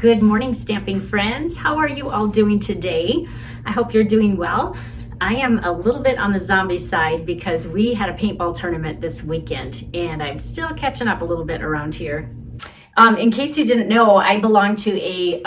Good morning, stamping friends. How are you all doing today? I hope you're doing well. I am a little bit on the zombie side because we had a paintball tournament this weekend and I'm still catching up a little bit around here. In case you didn't know, I belong to a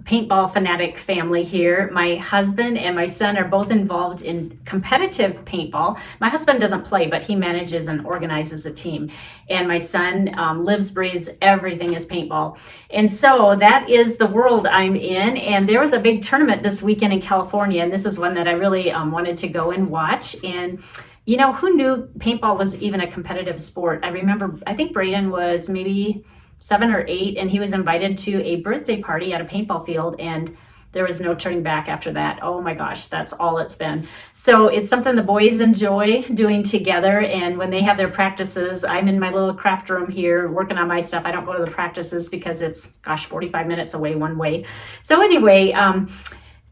paintball fanatic family here. My husband and my son are both involved in competitive paintball. My husband doesn't play, but he manages and organizes a team. And my son lives, breathes, everything is paintball. And so that is the world I'm in. And there was a big tournament this weekend in California. And this is one that I really wanted to go and watch. And you know, who knew paintball was even a competitive sport? I remember, I think Braden was maybe 7 or 8, and he was invited to a birthday party at a paintball field, and there was no turning back after that. Oh my gosh, that's all it's been. So it's something the boys enjoy doing together, and when they have their practices, I'm in my little craft room here working on my stuff. I don't go to the practices because it's, 45 minutes away one way. So anyway,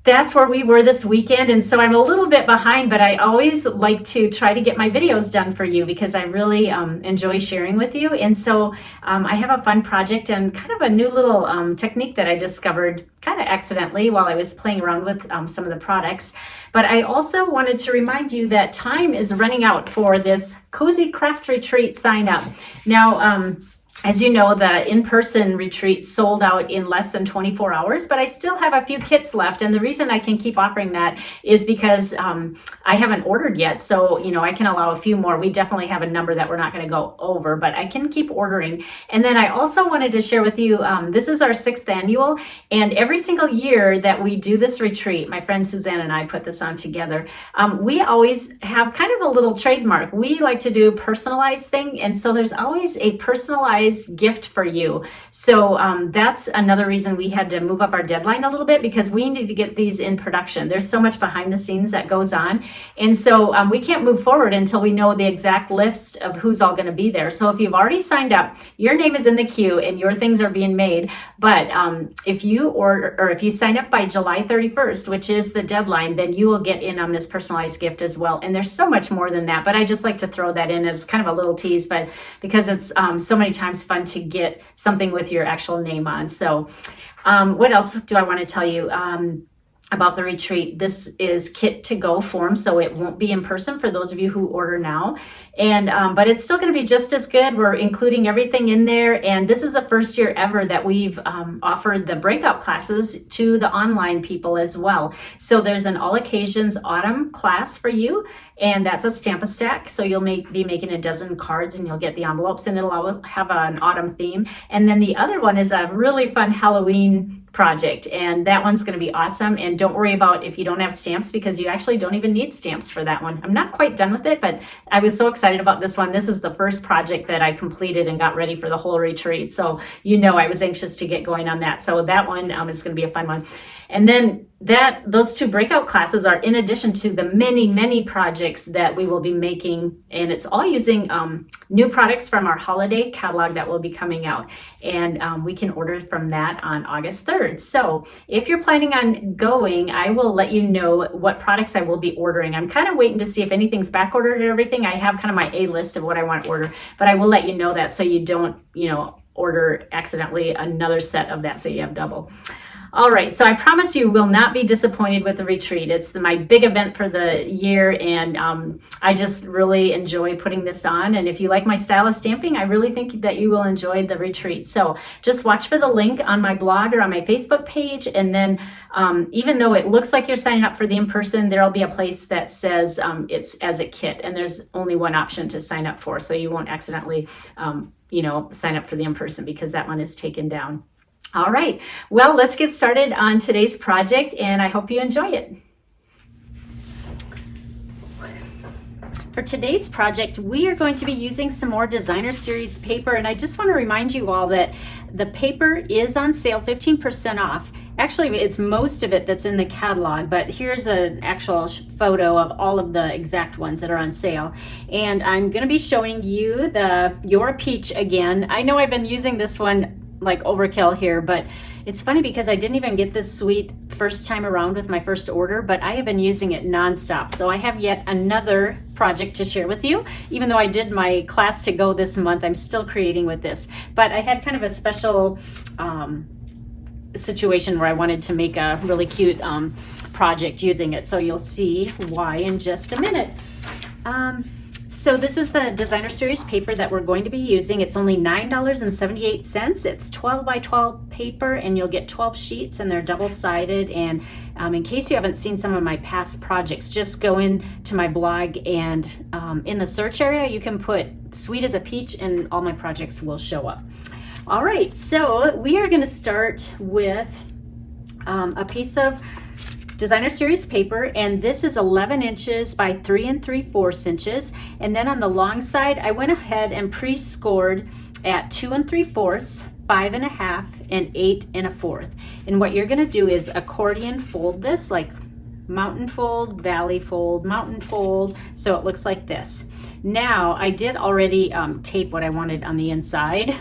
that's where we were this weekend, and so I'm a little bit behind, but I always like to try to get my videos done for you because I really enjoy sharing with you. And so I have a fun project and kind of a new little technique that I discovered kind of accidentally while I was playing around with some of the products. But I also wanted to remind you that time is running out for this Cozy Craft Retreat sign up. Now, as you know, the in-person retreat sold out in less than 24 hours, but I still have a few kits left. And the reason I can keep offering that is because I haven't ordered yet. So, you know, I can allow a few more. We definitely have a number that we're not going to go over, but I can keep ordering. And then I also wanted to share with you, this is our 6th annual. And every single year that we do this retreat, my friend Suzanne and I put this on together, we always have kind of a little trademark. We like to do personalized thing. And so there's always a personalized gift for you. So that's another reason we had to move up our deadline a little bit because we need to get these in production. There's so much behind the scenes that goes on. And so we can't move forward until we know the exact list of who's all going to be there. So if you've already signed up, your name is in the queue and your things are being made. But if you order, or if you sign up by July 31st, which is the deadline, then you will get in on this personalized gift as well. And there's so much more than that, but I just like to throw that in as kind of a little tease, but because it's so many times fun to get something with your actual name on. So what else do I want to tell you about the retreat? This is kit to go form, so it won't be in person for those of you who order now. And but it's still going to be just as good. We're including everything in there, and this is the first year ever that we've offered the breakout classes to the online people as well. So there's an all occasions autumn class for you, and that's a Stamp-A-Stack. So you'll be making a dozen cards, and you'll get the envelopes, and it'll all have an autumn theme. And then the other one is a really fun Halloween project, and that one's going to be awesome. And don't worry about if you don't have stamps, because you actually don't even need stamps for that one. I'm not quite done with it, but I was so excited about this one. This is the first project that I completed and got ready for the whole retreat, so you know I was anxious to get going on that. So that one is going to be a fun one. And then those 2 breakout classes are in addition to the many projects that we will be making, and it's all using new products from our holiday catalog that will be coming out, and we can order from that on August 3rd. So if you're planning on going, I will let you know what products I will be ordering. I'm kind of waiting to see if anything's back ordered and everything. I have kind of my A list of what I want to order, but I will let you know that so you don't, order accidentally another set of that so you have double. All right, so I promise you will not be disappointed with the retreat. It's my big event for the year, and I just really enjoy putting this on. And if you like my style of stamping, I really think that you will enjoy the retreat. So just watch for the link on my blog or on my Facebook page, and then even though it looks like you're signing up for the in-person, there'll be a place that says it's as a kit, and there's only one option to sign up for, so you won't accidentally sign up for the in-person because that one is taken down. All right, well, let's get started on today's project, and I hope you enjoy it. For today's project, we are going to be using some more Designer Series paper, and I just want to remind you all that the paper is on sale, 15% off. Actually, it's most of it that's in the catalog, but here's an actual photo of all of the exact ones that are on sale. And I'm going to be showing you the Your Peach again. I know I've been using this one like overkill here, but it's funny because I didn't even get this suite first time around with my first order, but I have been using it nonstop. So I have yet another project to share with you. Even though I did my class to go this month, I'm still creating with this. But I had kind of a special situation where I wanted to make a really cute project using it. So you'll see why in just a minute. So this is the designer series paper that we're going to be using. It's only $9.78. It's 12 by 12 paper, and you'll get 12 sheets, and they're double-sided. And in case you haven't seen some of my past projects, just go into my blog, and in the search area you can put Sweet as a Peach and all my projects will show up. All right, so we are going to start with a piece of designer series paper, and this is 11 inches by 3 3/4 inches. And then on the long side, I went ahead and pre-scored at 2 3/4, 5 1/2, and 8 1/4. And what you're going to do is accordion fold this, like mountain fold, valley fold, mountain fold, so it looks like this. Now I did already tape what I wanted on the inside.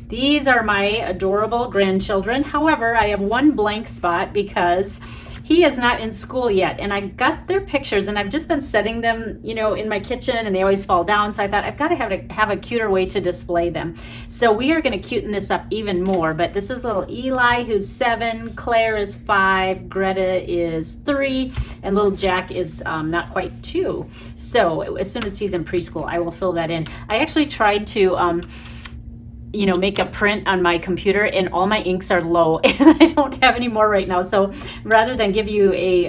These are my adorable grandchildren. However, I have one blank spot because he is not in school yet, and I got their pictures, and I've just been setting them, you know, in my kitchen, and they always fall down. So I thought I've got to have a cuter way to display them. So we are going to cuten this up even more. But this is little Eli, who's 7, Claire is 5, Greta is 3, and little Jack is not quite 2. So as soon as he's in preschool, I will fill that in. I actually tried to you know, make a print on my computer, and all my inks are low, and I don't have any more right now. So rather than give you a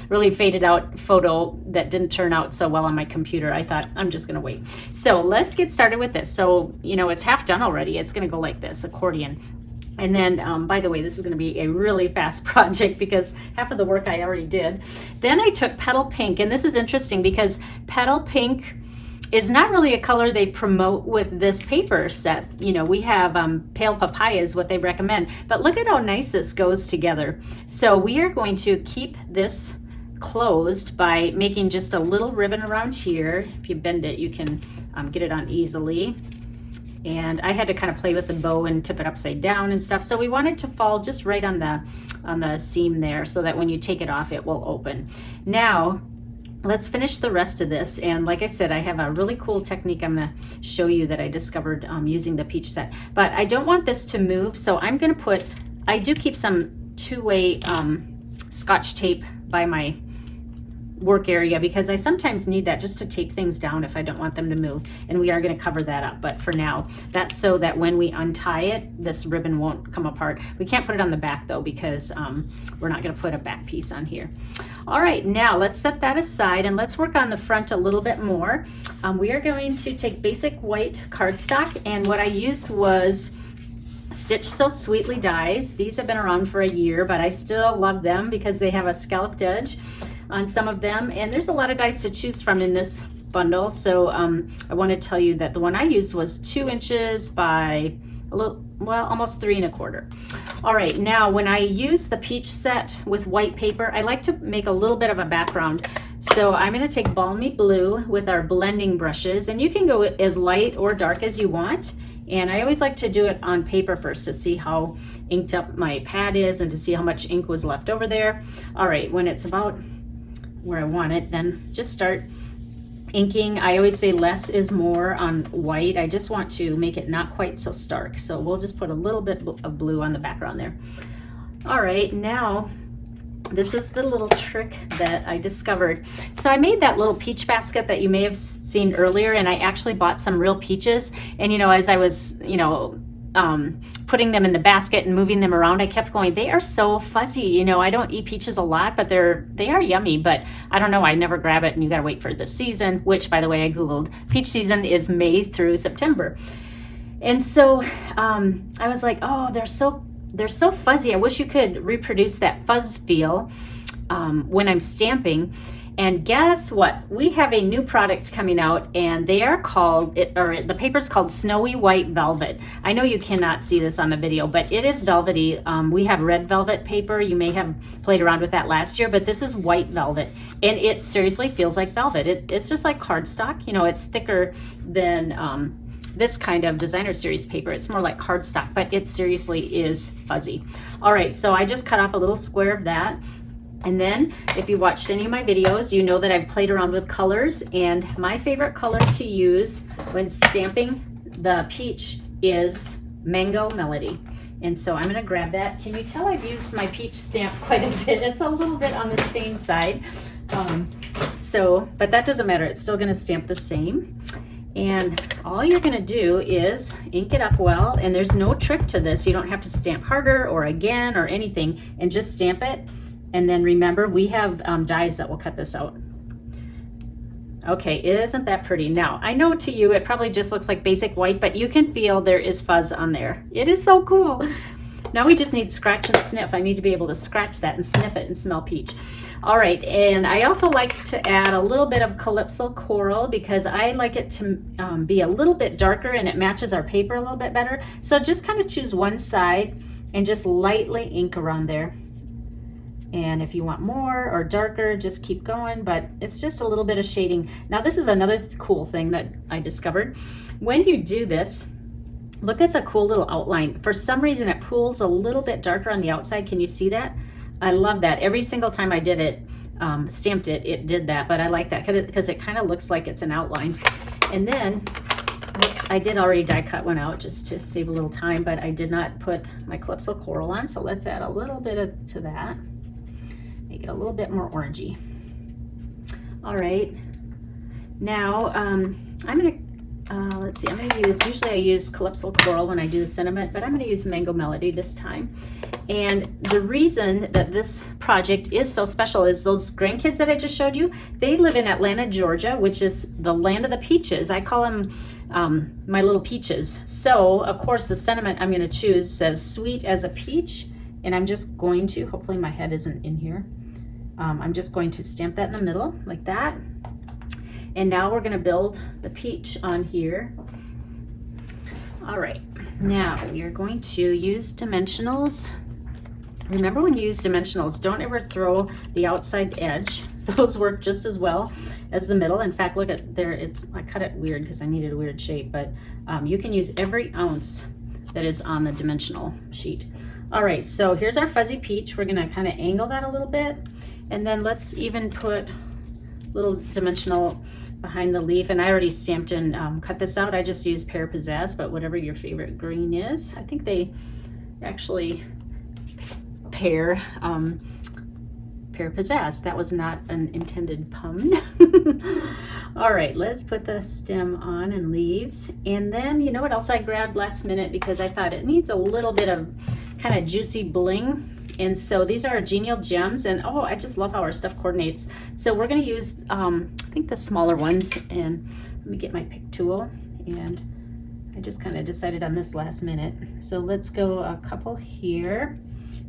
really faded out photo that didn't turn out so well on my computer, I thought I'm just gonna wait. So let's get started with this. So, you know, it's half done already. It's gonna go like this, accordion. And then, by the way, this is gonna be a really fast project because half of the work I already did. Then I took Petal Pink, and this is interesting because Petal Pink is not really a color they promote with this paper set. You know, we have Pale Papaya is what they recommend, but look at how nice this goes together. So we are going to keep this closed by making just a little ribbon around here. If you bend it, you can get it on easily. And I had to kind of play with the bow and tip it upside down and stuff. So we want it to fall just right on the seam there so that when you take it off, it will open. Now, let's finish the rest of this. And like I said, I have a really cool technique I'm gonna show you that I discovered using the peach set. But I don't want this to move, so I'm gonna put, I do keep some two-way Scotch tape by my work area because I sometimes need that just to tape things down if I don't want them to move. And we are gonna cover that up, but for now, that's so that when we untie it, this ribbon won't come apart. We can't put it on the back though because we're not gonna put a back piece on here. All right, now let's set that aside and let's work on the front a little bit more. We are going to take basic white cardstock, and what I used was Stitch So Sweetly dies. These have been around for a year, but I still love them because they have a scalloped edge on some of them, and there's a lot of dies to choose from in this bundle. So I want to tell you that the one I used was 2 inches by a little, well, almost 3 1/4. All right, now when I use the peach set with white paper, I like to make a little bit of a background. So I'm going to take Balmy Blue with our blending brushes, and you can go as light or dark as you want. And I always like to do it on paper first to see how inked up my pad is and to see how much ink was left over there. All right, when it's about where I want it, then just start inking. I always say less is more on white. I just want to make it not quite so stark. So we'll just put a little bit of blue on the background there. All right, now this is the little trick that I discovered. So I made that little peach basket that you may have seen earlier, and I actually bought some real peaches. And you know, as I was, you know, putting them in the basket and moving them around, I kept going, they are so fuzzy. You know, I don't eat peaches a lot, but they are yummy, but I don't know, I never grab it, and you gotta wait for the season, which by the way, I Googled, peach season is May through September. And so I was like, oh, they're so fuzzy. I wish you could reproduce that fuzz feel when I'm stamping. And guess what? We have a new product coming out, and they are called, the paper's called Snowy White Velvet. I know you cannot see this on the video, but it is velvety. We have red velvet paper. You may have played around with that last year, but this is white velvet, and it seriously feels like velvet. It's just like cardstock. You know, it's thicker than this kind of designer series paper. It's more like cardstock, but it seriously is fuzzy. All right, so I just cut off a little square of that. And then if you watched any of my videos, you know that I've played around with colors, and my favorite color to use when stamping the peach is Mango Melody. And so I'm gonna grab that. Can you tell I've used my peach stamp quite a bit? It's a little bit on the stain side. But that doesn't matter. It's still gonna stamp the same. And all you're gonna do is ink it up well, and there's no trick to this. You don't have to stamp harder or again or anything, and just stamp it. And then remember, we have dies that will cut this out. Okay, isn't that pretty? Now, I know to you it probably just looks like basic white, but you can feel there is fuzz on there. It is so cool. Now we just need scratch and sniff. I need to be able to scratch that and sniff it and smell peach. All right, and I also like to add a little bit of Calypso Coral because I like it to be a little bit darker and it matches our paper a little bit better. So just kind of choose one side and just lightly ink around there. And if you want more or darker, just keep going, but it's just a little bit of shading. Now this is another cool thing that I discovered. When you do this, look at the cool little outline. For some reason it pools a little bit darker on the outside. Can you see that? I love that. Every single time I did it, stamped it, it did that, but I like that because it kind of looks like it's an outline. And then, whoops, I did already die cut one out just to save a little time, but I did not put my Calypso Coral on, so let's add a little bit to that. Make it a little bit more orangey. All right, now I'm gonna, let's see, I'm gonna use, usually I use Calypso Coral when I do the sentiment, but I'm gonna use Mango Melody this time. And the reason that this project is so special is those grandkids that I just showed you, they live in Atlanta, Georgia, which is the land of the peaches. I call them my little peaches. So of course the sentiment I'm gonna choose says sweet as a peach, and I'm just going to, hopefully my head isn't in here. I'm just going to stamp that in the middle like that. And now we're gonna build the peach on here. All right, now we are going to use dimensionals. Remember when you use dimensionals, don't ever throw the outside edge. Those work just as well as the middle. In fact, look at there, I cut it weird because I needed a weird shape, but you can use every ounce that is on the dimensional sheet. All right, so here's our fuzzy peach. We're gonna kind of angle that a little bit, and then let's even put little dimensional behind the leaf. And I already stamped and cut this out. I just used Pear Pizzazz, but whatever your favorite green is. I think they actually Pear Pizzazz. That was not an intended pun. All right, let's put the stem on and leaves. And then, you know what else I grabbed last minute because I thought it needs a little bit of kind of juicy bling. And so these are our Genial Gems, and oh, I just love how our stuff coordinates. So we're gonna use, I think the smaller ones, and let me get my pick tool, and I just kind of decided on this last minute. So let's go a couple here.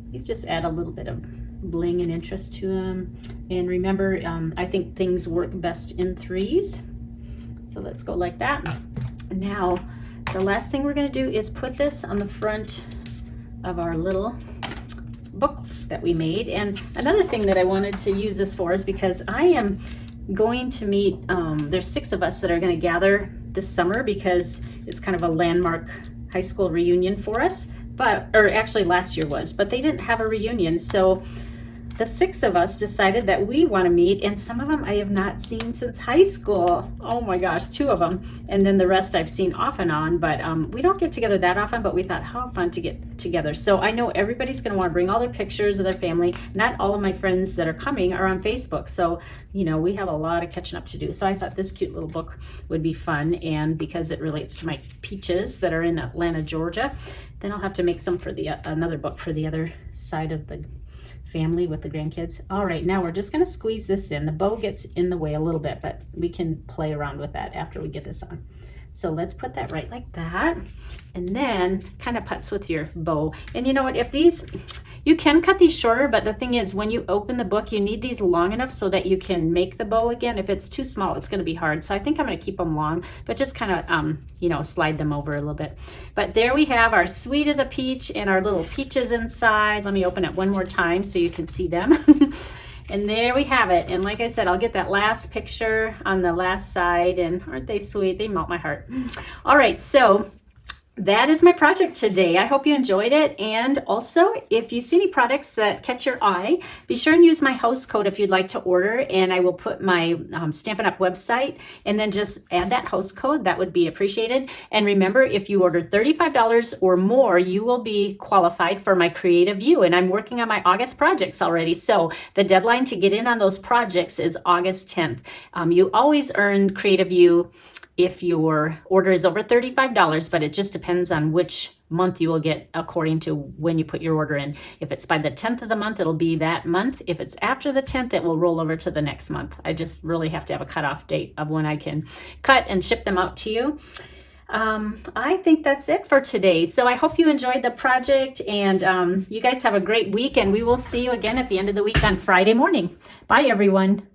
These just add a little bit of bling and interest to them. And remember, I think things work best in threes. So let's go like that. Now, the last thing we're gonna do is put this on the front of our little book that we made. And another thing that I wanted to use this for is because I am going to meet, there's 6 of us that are gonna gather this summer because it's kind of a landmark high school reunion for us, or actually last year was, but they didn't have a reunion. So the 6 of us decided that we want to meet, and some of them I have not seen since high school. Oh my gosh, 2 of them. And then the rest I've seen off and on, but we don't get together that often, but we thought how fun to get together. So I know everybody's going to want to bring all their pictures of their family. Not all of my friends that are coming are on Facebook. So, you know, we have a lot of catching up to do. So I thought this cute little book would be fun. And because it relates to my peaches that are in Atlanta, Georgia, then I'll have to make some for the another book for the other side of the family with the grandkids. All right, now we're just gonna squeeze this in. The bow gets in the way a little bit, but we can play around with that after we get this on. So let's put that right like that, and then kind of putz with your bow. And you know what, if these, you can cut these shorter, but the thing is when you open the book, you need these long enough so that you can make the bow again. If it's too small, it's gonna be hard. So I think I'm gonna keep them long, but just kind of, you know, slide them over a little bit. But there we have our sweet as a peach and our little peaches inside. Let me open it one more time so you can see them. And there we have it. And like I said, I'll get that last picture on the last side, and aren't they sweet? They melt my heart. All right, so that is my project today. I hope you enjoyed it. And also, if you see any products that catch your eye, be sure and use my host code if you'd like to order. And I will put my Stampin' Up! Website and then just add that host code. That would be appreciated. And remember, if you order $35 or more, you will be qualified for my Creative You. And I'm working on my August projects already. So the deadline to get in on those projects is August 10th. You always earn Creative You if your order is over $35, but it just depends on which month you will get according to when you put your order in. If it's by the 10th of the month, it'll be that month. If it's after the 10th, it will roll over to the next month. I just really have to have a cutoff date of when I can cut and ship them out to you. I think that's it for today. So I hope you enjoyed the project, and you guys have a great week, and we will see you again at the end of the week on Friday morning. Bye, everyone.